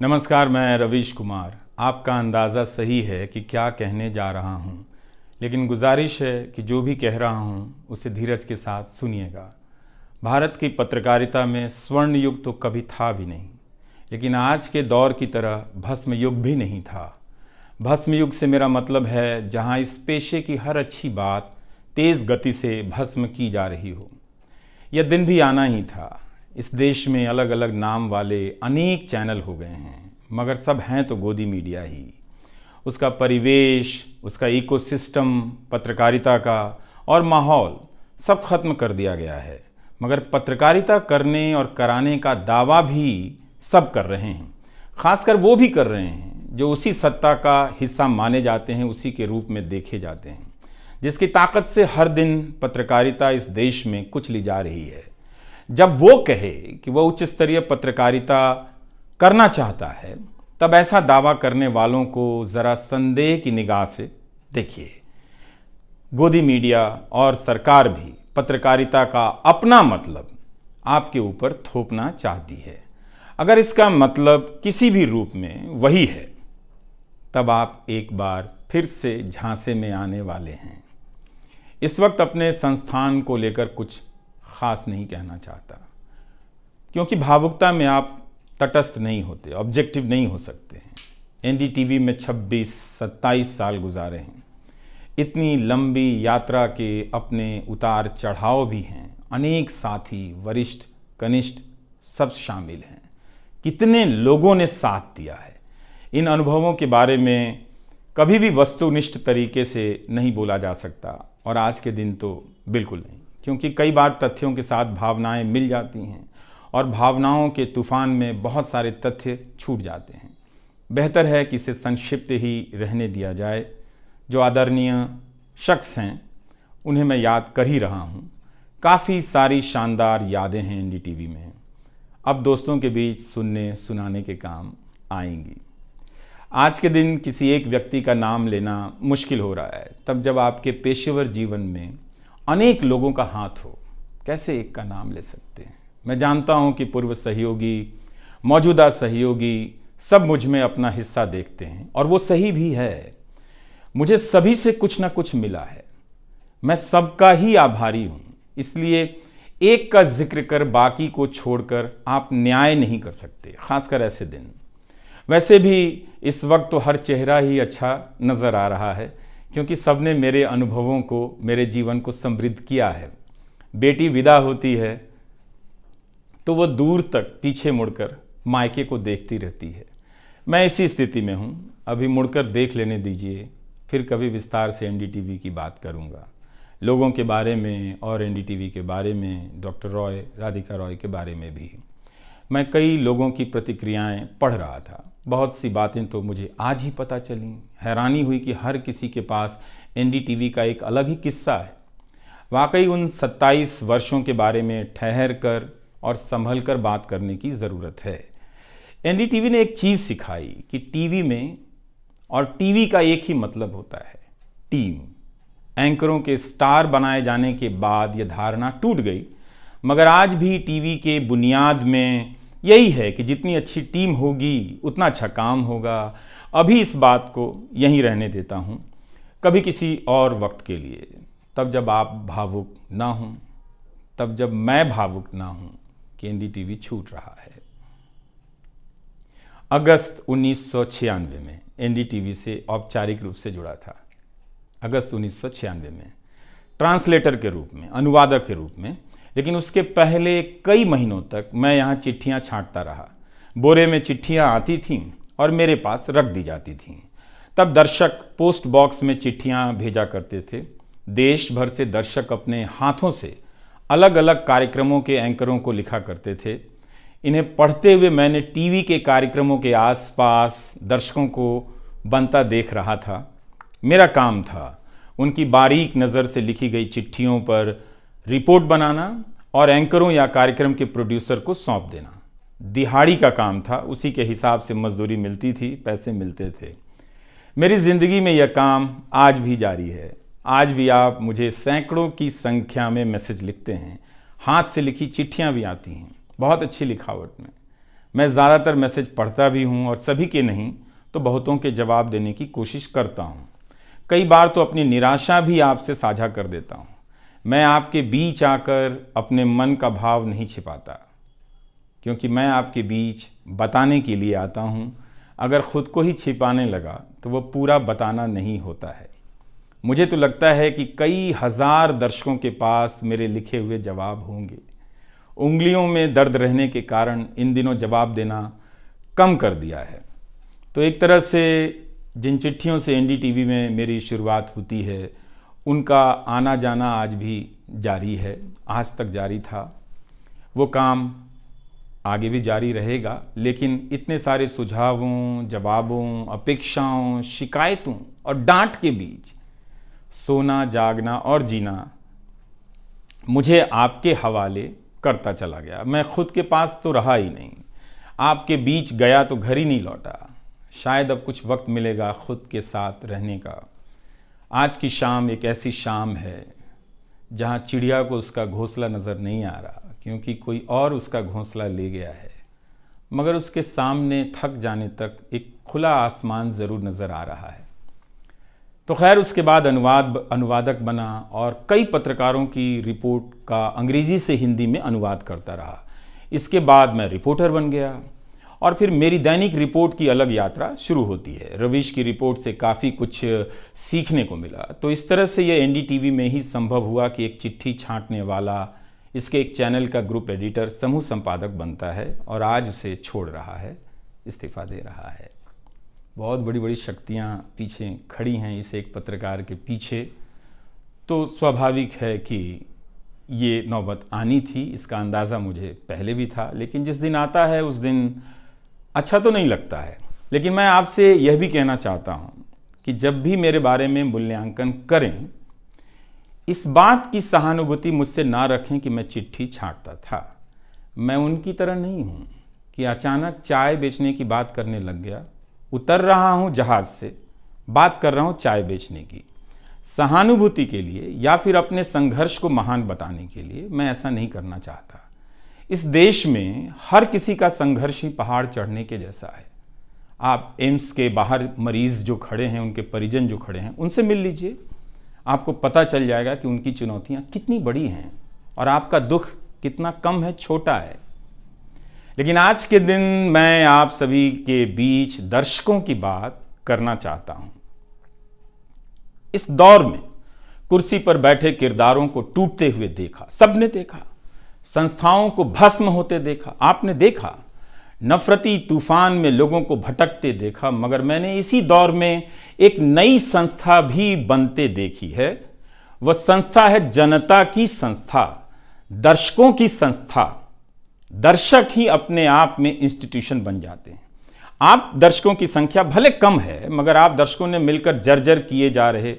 नमस्कार, मैं रवीश कुमार। आपका अंदाज़ा सही है कि क्या कहने जा रहा हूँ, लेकिन गुजारिश है कि जो भी कह रहा हूँ उसे धीरज के साथ सुनिएगा। भारत की पत्रकारिता में स्वर्ण युग तो कभी था भी नहीं, लेकिन आज के दौर की तरह भस्म युग भी नहीं था। भस्म युग से मेरा मतलब है जहाँ इस पेशे की हर अच्छी बात तेज़ गति से भस्म की जा रही हो। यह दिन भी आना ही था। इस देश में अलग अलग नाम वाले अनेक चैनल हो गए हैं, मगर सब हैं तो गोदी मीडिया ही। उसका परिवेश, उसका इकोसिस्टम, पत्रकारिता का और माहौल सब खत्म कर दिया गया है। मगर पत्रकारिता करने और कराने का दावा भी सब कर रहे हैं। खासकर वो भी कर रहे हैं जो उसी सत्ता का हिस्सा माने जाते हैं, उसी के रूप में देखे जाते हैं, जिसकी ताकत से हर दिन पत्रकारिता इस देश में कुचली जा रही है। जब वो कहे कि वह उच्च स्तरीय पत्रकारिता करना चाहता है, तब ऐसा दावा करने वालों को ज़रा संदेह की निगाह से देखिए। गोदी मीडिया और सरकार भी पत्रकारिता का अपना मतलब आपके ऊपर थोपना चाहती है। अगर इसका मतलब किसी भी रूप में वही है, तब आप एक बार फिर से झांसे में आने वाले हैं। इस वक्त अपने संस्थान को लेकर कुछ खास नहीं कहना चाहता, क्योंकि भावुकता में आप तटस्थ नहीं होते, ऑब्जेक्टिव नहीं हो सकते हैं। एनडीटीवी में 26-27 साल गुजारे हैं। इतनी लंबी यात्रा के अपने उतार चढ़ाव भी हैं। अनेक साथी, वरिष्ठ, कनिष्ठ सब शामिल हैं। कितने लोगों ने साथ दिया है। इन अनुभवों के बारे में कभी भी वस्तुनिष्ठ तरीके से नहीं बोला जा सकता, और आज के दिन तो बिल्कुल नहीं, क्योंकि कई बार तथ्यों के साथ भावनाएं मिल जाती हैं और भावनाओं के तूफान में बहुत सारे तथ्य छूट जाते हैं। बेहतर है कि इसे संक्षिप्त ही रहने दिया जाए। जो आदरणीय शख्स हैं उन्हें मैं याद कर ही रहा हूँ। काफ़ी सारी शानदार यादें हैं एनडीटीवी में, अब दोस्तों के बीच सुनने सुनाने के काम आएंगी। आज के दिन किसी एक व्यक्ति का नाम लेना मुश्किल हो रहा है, तब जब आपके पेशेवर जीवन में अनेक लोगों का हाथ हो, कैसे एक का नाम ले सकते हैं। मैं जानता हूं कि पूर्व सहयोगी, मौजूदा सहयोगी सब मुझ में अपना हिस्सा देखते हैं, और वो सही भी है। मुझे सभी से कुछ ना कुछ मिला है। मैं सबका ही आभारी हूं। इसलिए एक का जिक्र कर बाकी को छोड़कर आप न्याय नहीं कर सकते, खासकर ऐसे दिन। वैसे भी इस वक्त तो हर चेहरा ही अच्छा नज़र आ रहा है, क्योंकि सबने मेरे अनुभवों को, मेरे जीवन को समृद्ध किया है। बेटी विदा होती है तो वो दूर तक पीछे मुड़कर मायके को देखती रहती है। मैं इसी स्थिति में हूँ। अभी मुड़कर देख लेने दीजिए, फिर कभी विस्तार से एनडीटीवी की बात करूँगा, लोगों के बारे में और एनडीटीवी के बारे में, डॉक्टर रॉय, राधिका रॉय के बारे में भी। मैं कई लोगों की प्रतिक्रियाएं पढ़ रहा था। बहुत सी बातें तो मुझे आज ही पता चली। हैरानी हुई कि हर किसी के पास एनडीटीवी का एक अलग ही किस्सा है। वाकई उन 27 वर्षों के बारे में ठहर कर और संभल कर बात करने की ज़रूरत है। एनडीटीवी ने एक चीज़ सिखाई कि टीवी में और टीवी का एक ही मतलब होता है, टीम। एंकरों के स्टार बनाए जाने के बाद यह धारणा टूट गई, मगर आज भी टीवी के बुनियाद में यही है कि जितनी अच्छी टीम होगी उतना अच्छा काम होगा। अभी इस बात को यहीं रहने देता हूँ, कभी किसी और वक्त के लिए, तब जब आप भावुक ना हों, तब जब मैं भावुक ना हूँ कि एनडीटीवी छूट रहा है। अगस्त 1996 में एनडीटीवी से औपचारिक रूप से जुड़ा था। अगस्त 1996 में ट्रांसलेटर के रूप में, अनुवादक के रूप में। लेकिन उसके पहले कई महीनों तक मैं यहाँ चिट्ठियाँ छांटता रहा। बोरे में चिट्ठियाँ आती थीं और मेरे पास रख दी जाती थीं। तब दर्शक पोस्ट बॉक्स में चिट्ठियाँ भेजा करते थे। देश भर से दर्शक अपने हाथों से अलग अलग कार्यक्रमों के एंकरों को लिखा करते थे। इन्हें पढ़ते हुए मैंने टीवी के कार्यक्रमों के आसपास दर्शकों को बनता देख रहा था। मेरा काम था उनकी बारीक नज़र से लिखी गई चिट्ठियों पर रिपोर्ट बनाना और एंकरों या कार्यक्रम के प्रोड्यूसर को सौंप देना। दिहाड़ी का काम था, उसी के हिसाब से मजदूरी मिलती थी, पैसे मिलते थे। मेरी ज़िंदगी में यह काम आज भी जारी है। आज भी आप मुझे सैकड़ों की संख्या में मैसेज लिखते हैं, हाथ से लिखी चिट्ठियां भी आती हैं, बहुत अच्छी लिखावट में। मैं ज़्यादातर मैसेज पढ़ता भी हूँ और सभी के नहीं तो बहुतों के जवाब देने की कोशिश करता हूँ। कई बार तो अपनी निराशा भी आपसे साझा कर देता हूँ। मैं आपके बीच आकर अपने मन का भाव नहीं छिपाता, क्योंकि मैं आपके बीच बताने के लिए आता हूँ। अगर खुद को ही छिपाने लगा तो वो पूरा बताना नहीं होता है। मुझे तो लगता है कि कई हजार दर्शकों के पास मेरे लिखे हुए जवाब होंगे। उंगलियों में दर्द रहने के कारण इन दिनों जवाब देना कम कर दिया है। तो एक तरह से जिन चिट्ठियों से एनडीटीवी में मेरी शुरुआत होती है, उनका आना जाना आज भी जारी है, आज तक जारी था। वो काम आगे भी जारी रहेगा, लेकिन इतने सारे सुझावों, जवाबों, अपेक्षाओं, शिकायतों और डांट के बीच सोना, जागना और जीना मुझे आपके हवाले करता चला गया। मैं खुद के पास तो रहा ही नहीं, आपके बीच गया तो घर ही नहीं लौटा। शायद अब कुछ वक्त मिलेगा खुद के साथ रहने का। आज की शाम एक ऐसी शाम है जहां चिड़िया को उसका घोंसला नज़र नहीं आ रहा, क्योंकि कोई और उसका घोंसला ले गया है। मगर उसके सामने थक जाने तक एक खुला आसमान ज़रूर नज़र आ रहा है। तो खैर, उसके बाद अनुवादक बना और कई पत्रकारों की रिपोर्ट का अंग्रेज़ी से हिंदी में अनुवाद करता रहा। इसके बाद मैं रिपोर्टर बन गया और फिर मेरी दैनिक रिपोर्ट की अलग यात्रा शुरू होती है। रवीश की रिपोर्ट से काफ़ी कुछ सीखने को मिला। तो इस तरह से ये एनडीटीवी में ही संभव हुआ कि एक चिट्ठी छांटने वाला इसके एक चैनल का ग्रुप एडिटर समूह संपादक बनता है और आज उसे छोड़ रहा है, इस्तीफा दे रहा है। बहुत बड़ी बड़ी शक्तियाँ पीछे खड़ी हैं इस एक पत्रकार के पीछे। तो स्वाभाविक है कि ये नौबत आनी थी, इसका अंदाज़ा मुझे पहले भी था। लेकिन जिस दिन आता है उस दिन अच्छा तो नहीं लगता है। लेकिन मैं आपसे यह भी कहना चाहता हूँ कि जब भी मेरे बारे में मूल्यांकन करें, इस बात की सहानुभूति मुझसे ना रखें कि मैं चिट्ठी छांटता था। मैं उनकी तरह नहीं हूँ कि अचानक चाय बेचने की बात करने लग गया। उतर रहा हूँ जहाज़ से, बात कर रहा हूँ चाय बेचने की। सहानुभूति के लिए या फिर अपने संघर्ष को महान बताने के लिए मैं ऐसा नहीं करना चाहता। इस देश में हर किसी का संघर्ष ही पहाड़ चढ़ने के जैसा है। आप एम्स के बाहर मरीज जो खड़े हैं, उनके परिजन जो खड़े हैं, उनसे मिल लीजिए। आपको पता चल जाएगा कि उनकी चुनौतियां कितनी बड़ी हैं और आपका दुख कितना कम है, छोटा है। लेकिन आज के दिन मैं आप सभी के बीच दर्शकों की बात करना चाहता हूं। इस दौर में कुर्सी पर बैठे किरदारों को टूटते हुए देखा, सबने देखा। संस्थाओं को भस्म होते देखा, आपने देखा। नफरती तूफान में लोगों को भटकते देखा। मगर मैंने इसी दौर में एक नई संस्था भी बनते देखी है। वह संस्था है जनता की संस्था, दर्शकों की संस्था। दर्शक ही अपने आप में इंस्टीट्यूशन बन जाते हैं। आप दर्शकों की संख्या भले कम है, मगर आप दर्शकों ने मिलकर जर्जर किए जा रहे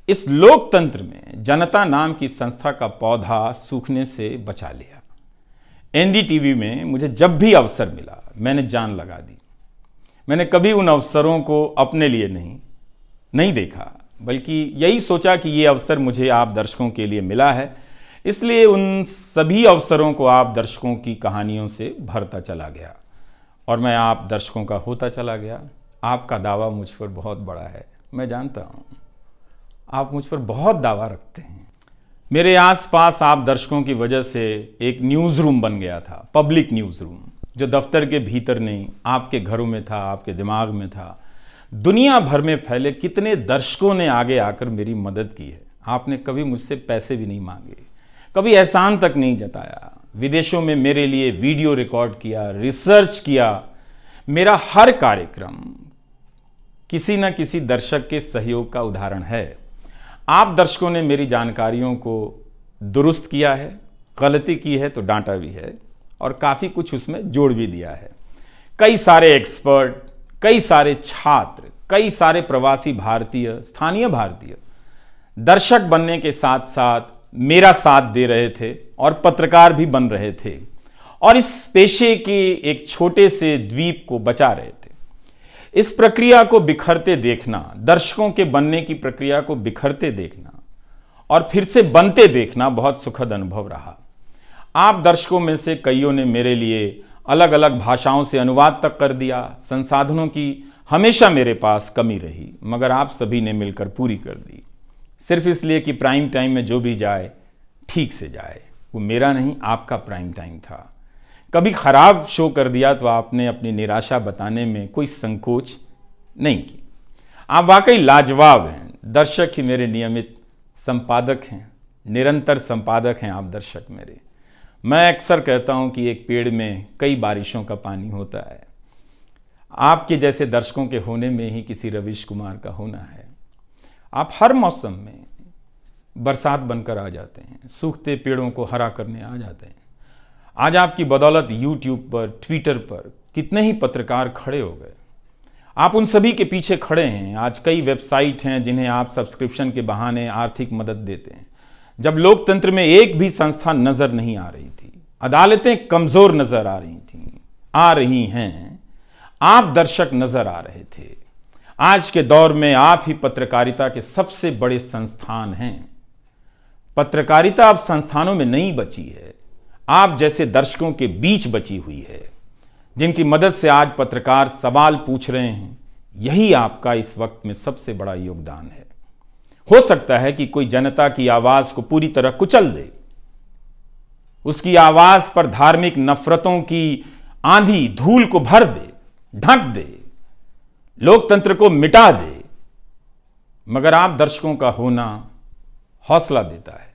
इस लोकतंत्र में जनता नाम की संस्था का पौधा सूखने से बचा लिया। एनडीटीवी में मुझे जब भी अवसर मिला मैंने जान लगा दी। मैंने कभी उन अवसरों को अपने लिए नहीं देखा, बल्कि यही सोचा कि ये अवसर मुझे आप दर्शकों के लिए मिला है, इसलिए उन सभी अवसरों को आप दर्शकों की कहानियों से भरता चला गया और मैं आप दर्शकों का होता चला गया। आपका दावा मुझ पर बहुत बड़ा है, मैं जानता हूँ। आप मुझ पर बहुत दावा रखते हैं। मेरे आसपास आप दर्शकों की वजह से एक न्यूज़ रूम बन गया था, पब्लिक न्यूज़ रूम, जो दफ्तर के भीतर नहीं, आपके घरों में था, आपके दिमाग में था। दुनिया भर में फैले कितने दर्शकों ने आगे आकर मेरी मदद की है। आपने कभी मुझसे पैसे भी नहीं मांगे, कभी एहसान तक नहीं जताया। विदेशों में मेरे लिए वीडियो रिकॉर्ड किया, रिसर्च किया। मेरा हर कार्यक्रम किसी न किसी दर्शक के सहयोग का उदाहरण है। आप दर्शकों ने मेरी जानकारियों को दुरुस्त किया है, गलती की है तो डांटा भी है और काफ़ी कुछ उसमें जोड़ भी दिया है। कई सारे एक्सपर्ट, कई सारे छात्र, कई सारे प्रवासी भारतीय, स्थानीय भारतीय दर्शक बनने के साथ साथ मेरा साथ दे रहे थे और पत्रकार भी बन रहे थे और इस पेशे के एक छोटे से द्वीप को बचा रहे थे। इस प्रक्रिया को बिखरते देखना, दर्शकों के बनने की प्रक्रिया को बिखरते देखना और फिर से बनते देखना बहुत सुखद अनुभव रहा। आप दर्शकों में से कईयों ने मेरे लिए अलग अलग भाषाओं से अनुवाद तक कर दिया। संसाधनों की हमेशा मेरे पास कमी रही, मगर आप सभी ने मिलकर पूरी कर दी, सिर्फ इसलिए कि प्राइम टाइम में जो भी जाए ठीक से जाए। वो मेरा नहीं, आपका प्राइम टाइम था। कभी खराब शो कर दिया तो आपने अपनी निराशा बताने में कोई संकोच नहीं की। आप वाकई लाजवाब हैं। दर्शक ही मेरे नियमित संपादक हैं, निरंतर संपादक हैं आप दर्शक मेरे। मैं अक्सर कहता हूं कि एक पेड़ में कई बारिशों का पानी होता है। आपके जैसे दर्शकों के होने में ही किसी रवीश कुमार का होना है। आप हर मौसम में बरसात बनकर आ जाते हैं, सूखते पेड़ों को हरा करने आ जाते हैं। आज आपकी बदौलत यूट्यूब पर, ट्विटर पर कितने ही पत्रकार खड़े हो गए। आप उन सभी के पीछे खड़े हैं। आज कई वेबसाइट हैं जिन्हें आप सब्सक्रिप्शन के बहाने आर्थिक मदद देते हैं। जब लोकतंत्र में एक भी संस्था नजर नहीं आ रही थी, अदालतें कमजोर नजर आ रही थी, आ रही हैं, आप दर्शक नजर आ रहे थे। आज के दौर में आप ही पत्रकारिता के सबसे बड़े संस्थान हैं। पत्रकारिता अब संस्थानों में नहीं बची है, आप जैसे दर्शकों के बीच बची हुई है, जिनकी मदद से आज पत्रकार सवाल पूछ रहे हैं। यही आपका इस वक्त में सबसे बड़ा योगदान है। हो सकता है कि कोई जनता की आवाज को पूरी तरह कुचल दे, उसकी आवाज पर धार्मिक नफरतों की आंधी धूल को भर दे, ढक दे, लोकतंत्र को मिटा दे, मगर आप दर्शकों का होना हौसला देता है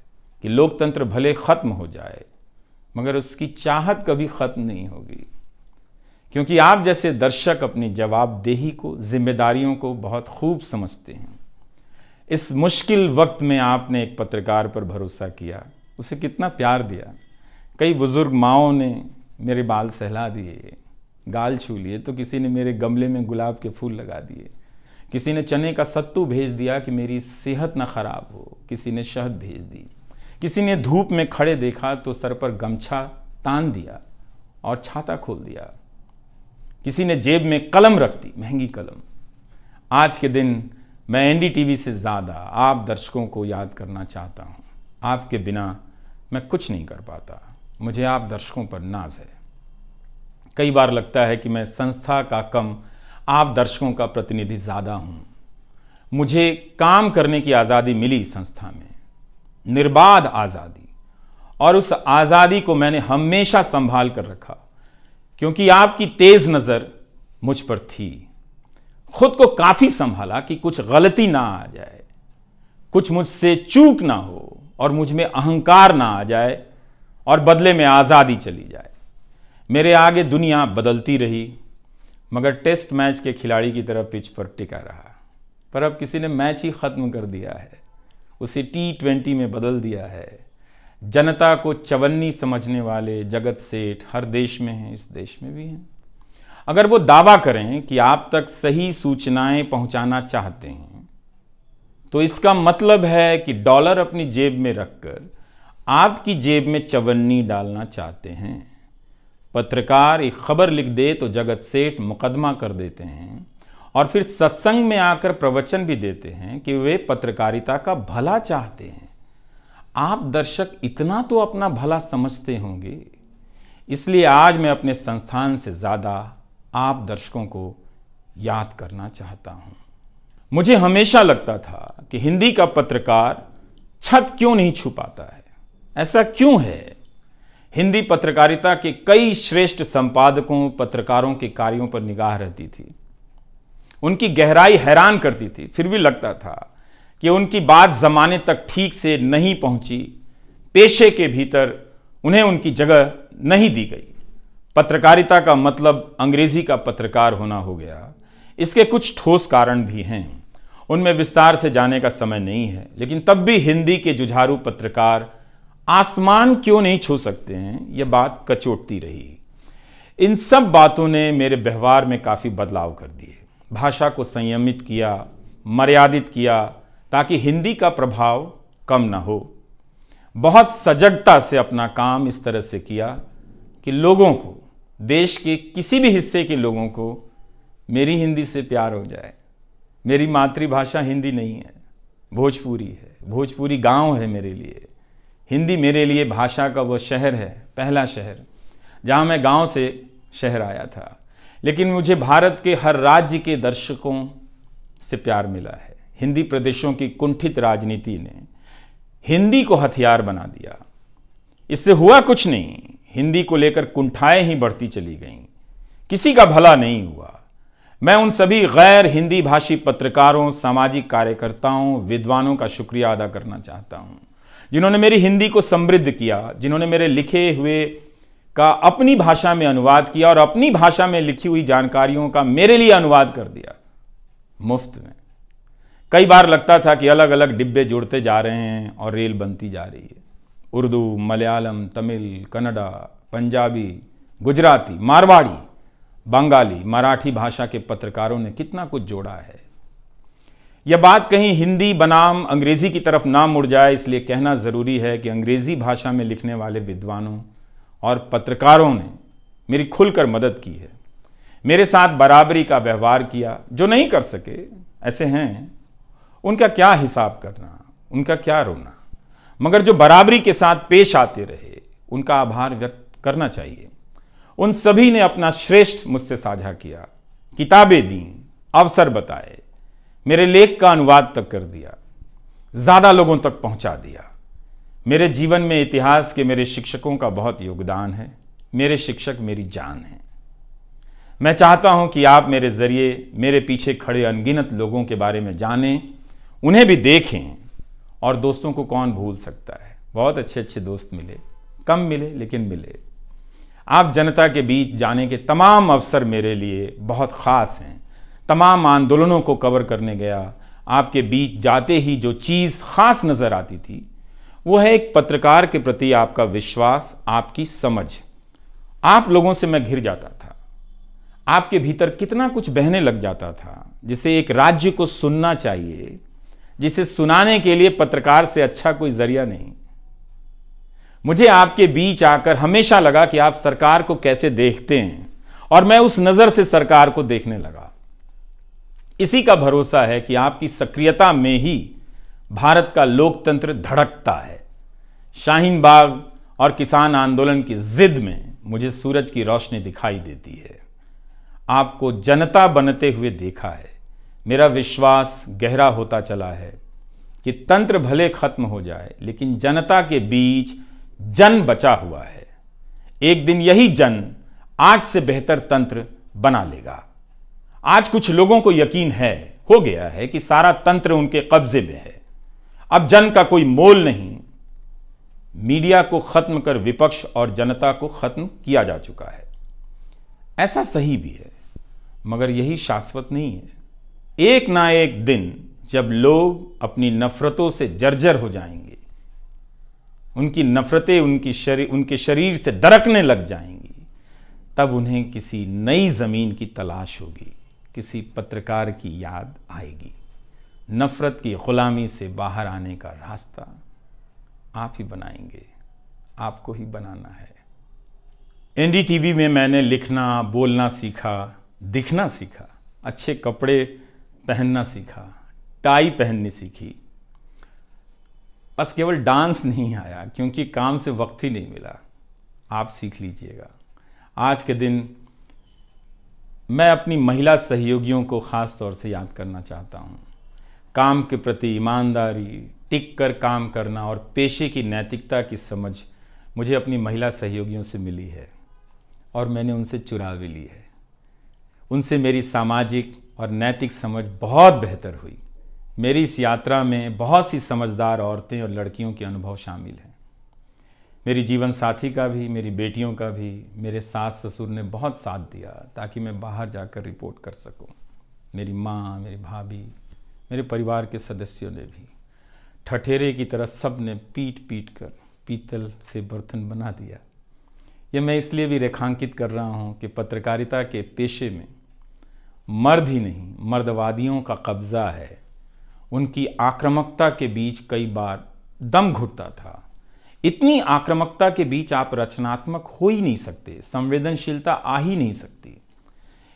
कि लोकतंत्र भले खत्म हो जाए, मगर उसकी चाहत कभी खत्म नहीं होगी, क्योंकि आप जैसे दर्शक अपनी जवाबदेही को, जिम्मेदारियों को बहुत खूब समझते हैं। इस मुश्किल वक्त में आपने एक पत्रकार पर भरोसा किया, उसे कितना प्यार दिया। कई बुजुर्ग माओं ने मेरे बाल सहला दिए, गाल छू लिए, तो किसी ने मेरे गमले में गुलाब के फूल लगा दिए, किसी ने चने का सत्तू भेज दिया कि मेरी सेहत ना खराब हो, किसी ने शहद भेज दी, किसी ने धूप में खड़े देखा तो सर पर गमछा तान दिया और छाता खोल दिया, किसी ने जेब में कलम रख दी, महंगी कलम। आज के दिन मैं एनडीटीवी से ज़्यादा आप दर्शकों को याद करना चाहता हूँ। आपके बिना मैं कुछ नहीं कर पाता। मुझे आप दर्शकों पर नाज है। कई बार लगता है कि मैं संस्था का कम, आप दर्शकों का प्रतिनिधि ज़्यादा हूँ। मुझे काम करने की आज़ादी मिली संस्था में, निर्बाध आज़ादी, और उस आज़ादी को मैंने हमेशा संभाल कर रखा, क्योंकि आपकी तेज नज़र मुझ पर थी। खुद को काफ़ी संभाला कि कुछ गलती ना आ जाए, कुछ मुझसे चूक ना हो और मुझ में अहंकार ना आ जाए और बदले में आज़ादी चली जाए। मेरे आगे दुनिया बदलती रही, मगर टेस्ट मैच के खिलाड़ी की तरह पिच पर टिका रहा। पर अब किसी ने मैच ही ख़त्म कर दिया है, उसे T20 में बदल दिया है। जनता को चवन्नी समझने वाले जगत सेठ हर देश में हैं, इस देश में भी हैं। अगर वो दावा करें कि आप तक सही सूचनाएं पहुंचाना चाहते हैं, तो इसका मतलब है कि डॉलर अपनी जेब में रखकर आपकी जेब में चवन्नी डालना चाहते हैं। पत्रकार एक खबर लिख दे तो जगत सेठ मुकदमा कर देते हैं और फिर सत्संग में आकर प्रवचन भी देते हैं कि वे पत्रकारिता का भला चाहते हैं। आप दर्शक इतना तो अपना भला समझते होंगे। इसलिए आज मैं अपने संस्थान से ज़्यादा आप दर्शकों को याद करना चाहता हूं। मुझे हमेशा लगता था कि हिंदी का पत्रकार छत क्यों नहीं छुपाता है। ऐसा क्यों है? हिंदी पत्रकारिता के कई श्रेष्ठ संपादकों, पत्रकारों के कार्यों पर निगाह रहती थी। उनकी गहराई हैरान करती थी, फिर भी लगता था कि उनकी बात जमाने तक ठीक से नहीं पहुंची, पेशे के भीतर उन्हें उनकी जगह नहीं दी गई। पत्रकारिता का मतलब अंग्रेजी का पत्रकार होना हो गया। इसके कुछ ठोस कारण भी हैं, उनमें विस्तार से जाने का समय नहीं है, लेकिन तब भी हिंदी के जुझारू पत्रकार आसमान क्यों नहीं छू सकते हैं, यह बात कचोटती रही। इन सब बातों ने मेरे व्यवहार में काफ़ी बदलाव कर दिए। भाषा को संयमित किया, मर्यादित किया, ताकि हिंदी का प्रभाव कम ना हो। बहुत सजगता से अपना काम इस तरह से किया कि लोगों को, देश के किसी भी हिस्से के लोगों को मेरी हिंदी से प्यार हो जाए। मेरी मातृभाषा हिंदी नहीं है, भोजपुरी है। भोजपुरी गांव है मेरे लिए। हिंदी मेरे लिए भाषा का वो शहर है, पहला शहर, जहां मैं गांव से शहर आया था, लेकिन मुझे भारत के हर राज्य के दर्शकों से प्यार मिला है। हिंदी प्रदेशों की कुंठित राजनीति ने हिंदी को हथियार बना दिया। इससे हुआ कुछ नहीं, हिंदी को लेकर कुंठाएं ही बढ़ती चली गईं, किसी का भला नहीं हुआ। मैं उन सभी गैर हिंदी भाषी पत्रकारों, सामाजिक कार्यकर्ताओं, विद्वानों का शुक्रिया अदा करना चाहता हूं, जिन्होंने मेरी हिंदी को समृद्ध किया, जिन्होंने मेरे लिखे हुए का अपनी भाषा में अनुवाद किया और अपनी भाषा में लिखी हुई जानकारियों का मेरे लिए अनुवाद कर दिया मुफ्त में। कई बार लगता था कि अलग अलग डिब्बे जुड़ते जा रहे हैं और रेल बनती जा रही है। उर्दू, मलयालम, तमिल, कन्नड़ा, पंजाबी, गुजराती, मारवाड़ी, बंगाली, मराठी भाषा के पत्रकारों ने कितना कुछ जोड़ा है। यह बात कहीं हिंदी बनाम अंग्रेजी की तरफ ना मुड़ जाए, इसलिए कहना जरूरी है कि अंग्रेजी भाषा में लिखने वाले विद्वानों और पत्रकारों ने मेरी खुलकर मदद की है, मेरे साथ बराबरी का व्यवहार किया। जो नहीं कर सके, ऐसे हैं, उनका क्या हिसाब करना, उनका क्या रोना, मगर जो बराबरी के साथ पेश आते रहे, उनका आभार व्यक्त करना चाहिए। उन सभी ने अपना श्रेष्ठ मुझसे साझा किया, किताबें दी, अवसर बताए, मेरे लेख का अनुवाद तक कर दिया, ज्यादा लोगों तक पहुंचा दिया। मेरे जीवन में इतिहास के मेरे शिक्षकों का बहुत योगदान है। मेरे शिक्षक मेरी जान है। मैं चाहता हूं कि आप मेरे जरिए मेरे पीछे खड़े अनगिनत लोगों के बारे में जानें, उन्हें भी देखें। और दोस्तों को कौन भूल सकता है, बहुत अच्छे अच्छे दोस्त मिले, कम मिले लेकिन मिले। आप जनता के बीच जाने के तमाम अवसर मेरे लिए बहुत खास हैं। तमाम आंदोलनों को कवर करने गया, आपके बीच जाते ही जो चीज़ खास नज़र आती थी वो है एक पत्रकार के प्रति आपका विश्वास, आपकी समझ। आप लोगों से मैं घिर जाता था। आपके भीतर कितना कुछ बहने लग जाता था, जिसे एक राज्य को सुनना चाहिए, जिसे सुनाने के लिए पत्रकार से अच्छा कोई जरिया नहीं। मुझे आपके बीच आकर हमेशा लगा कि आप सरकार को कैसे देखते हैं, और मैं उस नजर से सरकार को देखने लगा। इसी का भरोसा है कि आपकी सक्रियता में ही भारत का लोकतंत्र धड़कता है। शाहीन बाग और किसान आंदोलन की जिद में मुझे सूरज की रोशनी दिखाई देती है। आपको जनता बनते हुए देखा है। मेरा विश्वास गहरा होता चला है कि तंत्र भले खत्म हो जाए, लेकिन जनता के बीच जन बचा हुआ है। एक दिन यही जन आज से बेहतर तंत्र बना लेगा। आज कुछ लोगों को यकीन हो गया है कि सारा तंत्र उनके कब्जे में है। अब जन का कोई मोल नहीं। मीडिया को खत्म कर विपक्ष और जनता को खत्म किया जा चुका है। ऐसा सही भी है, मगर यही शाश्वत नहीं है। एक ना एक दिन जब लोग अपनी नफरतों से जर्जर हो जाएंगे, उनकी नफरतें उनके शरीर से दरकने लग जाएंगी, तब उन्हें किसी नई जमीन की तलाश होगी, किसी पत्रकार की याद आएगी। नफरत की गुलामी से बाहर आने का रास्ता आप ही बनाएंगे, आपको ही बनाना है। एनडीटीवी में मैंने लिखना, बोलना सीखा, दिखना सीखा, अच्छे कपड़े पहनना सीखा, टाई पहननी सीखी। बस केवल डांस नहीं आया, क्योंकि काम से वक्त ही नहीं मिला। आप सीख लीजिएगा। आज के दिन मैं अपनी महिला सहयोगियों को खास तौर से याद करना चाहता हूँ। काम के प्रति ईमानदारी, टिक कर काम करना और पेशे की नैतिकता की समझ मुझे अपनी महिला सहयोगियों से मिली है, और मैंने उनसे चुरा भी ली है। उनसे मेरी सामाजिक और नैतिक समझ बहुत बेहतर हुई। मेरी इस यात्रा में बहुत सी समझदार औरतें और लड़कियों के अनुभव शामिल हैं। मेरी जीवन साथी का भी, मेरी बेटियों का भी, मेरे सास ससुर ने बहुत साथ दिया ताकि मैं बाहर जाकर रिपोर्ट कर सकूं। मेरी माँ, मेरी भाभी, मेरे परिवार के सदस्यों ने भी ठठेरे की तरह सब ने पीट पीट कर पीतल से बर्तन बना दिया। यह मैं इसलिए भी रेखांकित कर रहा हूँ कि पत्रकारिता के पेशे में मर्द ही नहीं, मर्दवादियों का कब्जा है। उनकी आक्रामकता के बीच कई बार दम घुटता था। इतनी आक्रामकता के बीच आप रचनात्मक हो ही नहीं सकते, संवेदनशीलता आ ही नहीं सकती।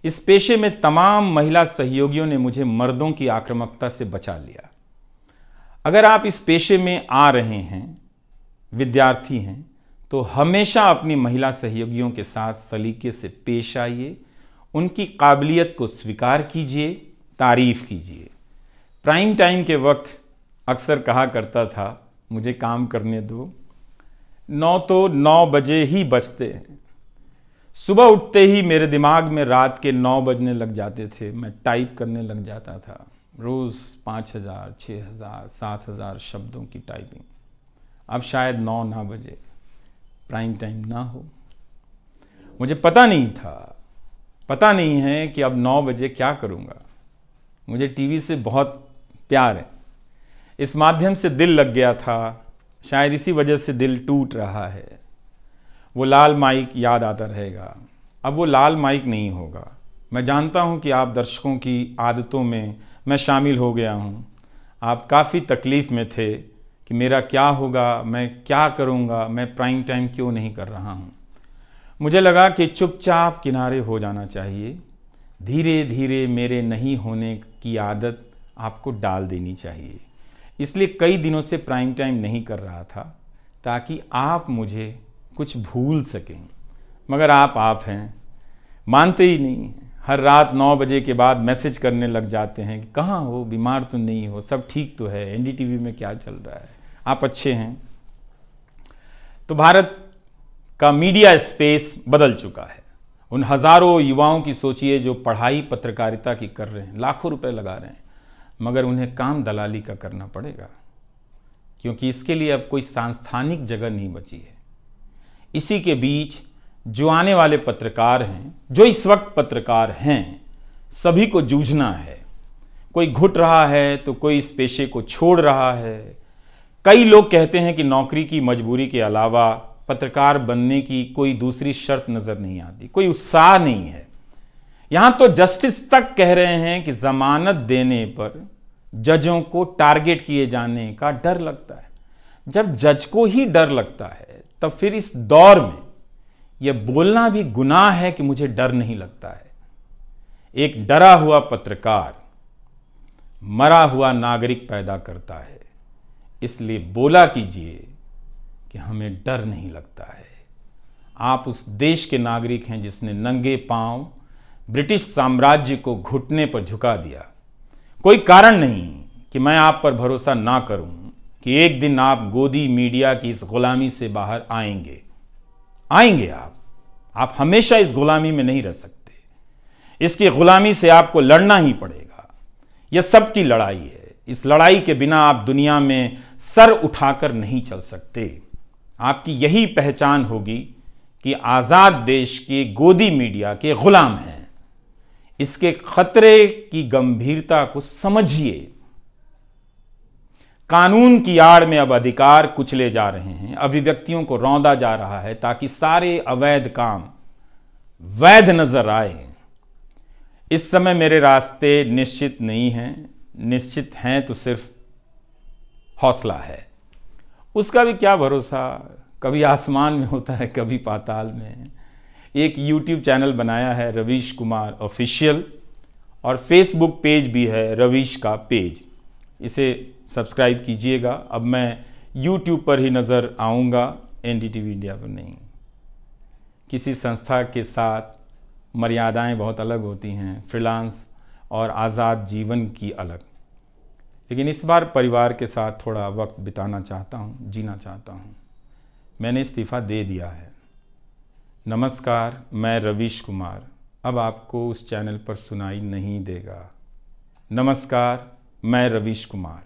इस पेशे में तमाम महिला सहयोगियों ने मुझे मर्दों की आक्रामकता से बचा लिया। अगर आप इस पेशे में आ रहे हैं, विद्यार्थी हैं, तो हमेशा अपनी महिला सहयोगियों के साथ सलीके से पेश आइए, उनकी काबिलियत को स्वीकार कीजिए, तारीफ कीजिए। प्राइम टाइम के वक्त अक्सर कहा करता था, मुझे काम करने दो, 9 बजे ही बजते हैं। सुबह उठते ही मेरे दिमाग में रात के 9 बजने लग जाते थे। मैं टाइप करने लग जाता था, रोज़ 5000, 6000, 7000 शब्दों की टाइपिंग। अब शायद 9 ना बजे, प्राइम टाइम ना हो। मुझे पता नहीं है कि अब 9 बजे क्या करूँगा। मुझे टीवी से बहुत प्यार है, इस माध्यम से दिल लग गया था, शायद इसी वजह से दिल टूट रहा है। वो लाल माइक याद आता रहेगा, अब वो लाल माइक नहीं होगा। मैं जानता हूँ कि आप दर्शकों की आदतों में मैं शामिल हो गया हूँ। आप काफ़ी तकलीफ़ में थे कि मेरा क्या होगा, मैं क्या करूँगा, मैं प्राइम टाइम क्यों नहीं कर रहा हूँ। मुझे लगा कि चुपचाप किनारे हो जाना चाहिए। धीरे धीरे मेरे नहीं होने की आदत आपको डाल देनी चाहिए। इसलिए कई दिनों से प्राइम टाइम नहीं कर रहा था, ताकि आप मुझे कुछ भूल सकें। मगर आप हैं, मानते ही नहीं हैं। हर रात 9 बजे के बाद मैसेज करने लग जाते हैं कि कहाँ हो, बीमार तो नहीं हो, सब ठीक तो है, एनडीटीवी में क्या चल रहा है, आप अच्छे हैं। तो भारत का मीडिया स्पेस बदल चुका है। उन हज़ारों युवाओं की सोचिए जो पढ़ाई पत्रकारिता की कर रहे हैं, लाखों रुपए लगा रहे हैं, मगर उन्हें काम दलाली का करना पड़ेगा, क्योंकि इसके लिए अब कोई सांस्थानिक जगह नहीं बची है। इसी के बीच जो आने वाले पत्रकार हैं, जो इस वक्त पत्रकार हैं, सभी को जूझना है। कोई घुट रहा है तो कोई इस पेशे को छोड़ रहा है। कई लोग कहते हैं कि नौकरी की मजबूरी के अलावा पत्रकार बनने की कोई दूसरी शर्त नजर नहीं आती, कोई उत्साह नहीं है। यहां तो जस्टिस तक कह रहे हैं कि जमानत देने पर जजों को टारगेट किए जाने का डर लगता है। जब जज को ही डर लगता है, तब फिर इस दौर में यह बोलना भी गुनाह है कि मुझे डर नहीं लगता है। एक डरा हुआ पत्रकार मरा हुआ नागरिक पैदा करता है। इसलिए बोला कीजिए कि हमें डर नहीं लगता है। आप उस देश के नागरिक हैं जिसने नंगे पांव ब्रिटिश साम्राज्य को घुटने पर झुका दिया। कोई कारण नहीं कि मैं आप पर भरोसा ना करूं कि एक दिन आप गोदी मीडिया की इस गुलामी से बाहर आएंगे। आप हमेशा इस गुलामी में नहीं रह सकते। इसकी गुलामी से आपको लड़ना ही पड़ेगा। यह सबकी लड़ाई है। इस लड़ाई के बिना आप दुनिया में सर उठाकर नहीं चल सकते। आपकी यही पहचान होगी कि आजाद देश के गोदी मीडिया के गुलाम हैं। इसके खतरे की गंभीरता को समझिए। कानून की आड़ में अब अधिकार कुचले जा रहे हैं, अभिव्यक्तियों को रौंदा जा रहा है, ताकि सारे अवैध काम वैध नजर आए। इस समय मेरे रास्ते निश्चित नहीं हैं, निश्चित हैं तो सिर्फ हौसला है। उसका भी क्या भरोसा, कभी आसमान में होता है, कभी पाताल में। एक YouTube चैनल बनाया है रवीश कुमार ऑफिशियल, और फेसबुक पेज भी है रवीश का पेज। इसे सब्सक्राइब कीजिएगा। अब मैं YouTube पर ही नज़र आऊँगा, एनडीटीवी इंडिया पर नहीं। किसी संस्था के साथ मर्यादाएं बहुत अलग होती हैं, फ्रीलांस और आज़ाद जीवन की अलग। लेकिन इस बार परिवार के साथ थोड़ा वक्त बिताना चाहता हूँ, जीना चाहता हूँ। मैंने इस्तीफ़ा दे दिया है। नमस्कार, मैं रवीश कुमार अब आपको उस चैनल पर सुनाई नहीं देगा। नमस्कार, मैं रवीश कुमार।